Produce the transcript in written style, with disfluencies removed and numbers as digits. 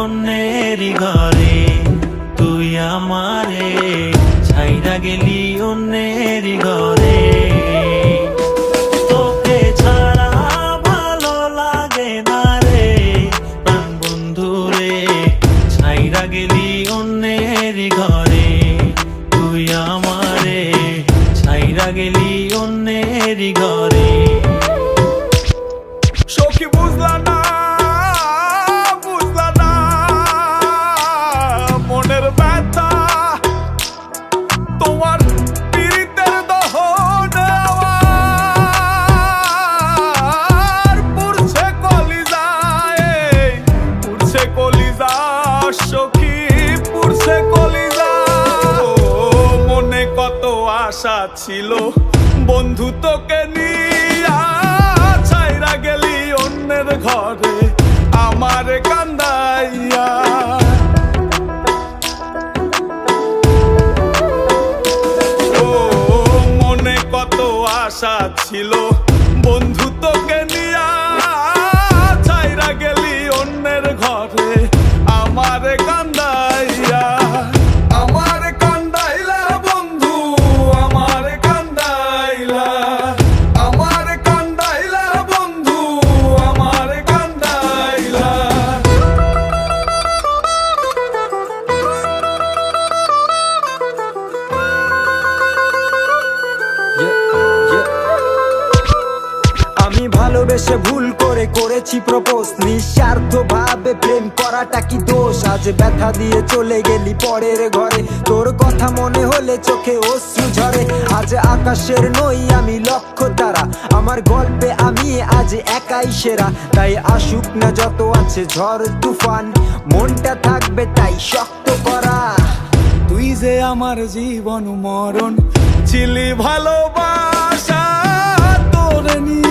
অন্যেরই ঘরে, তুই আমারে ছাইরা গেলি অন্যেরই ঘরে। তোকে ছাড়া ভালো লাগে না রে প্রাণ বন্ধু রে, ছাইরা গেলি অন্যেরই ঘরে, তুই আমারে ছাইরা গেলি অন্যেরই ঘরে। সখী বুঝলা না, বুঝলা না মনের ব্যথা, তোমার পীড়িতের দহনে আমার পুড়ছে কলিজায়, পুড়ছে কলিজা সখী, পুড়ছে কলিজা। মনে কত আশা ছিল বন্ধু তোকে নিয়া, ছাইরা গেলি অন্যের ঘরে আমারে কান্দাইয়া। ও মনে কত আশা ছিল বন্ধু তোকে নিয়া, ছাইরা গেলি অন্যের ঘরে আমারে কান্দাইয়া। আমারে কান্দাইলা বন্ধু, আমারে কান্দাইলা, আমারে কান্দাইলা বন্ধু, আমারে কান্দাইলা। আমি ভালোবেসে ভুল করে করেছি প্রপোজ, নিঃস্বার্থ ভাবে প্রেম করাটা কি দোষ? আজ ব্যথা দিয়ে চলে গেলি পরের ঘরে, তোর কথা মনে হলে চোখে অশ্রু ঝরে। আজ আকাশের নই আমি লক্ষ্য তারা, আমার গল্পে আমি আজ একাই সেরা। তাই আসুক না যত আছে ঝড় তুফান, মনটা থাকবে তাই শক্ত করা। তুই যে আমার জীবন মরণ ছিলি ভালোবাসা, তোরে নিয়ে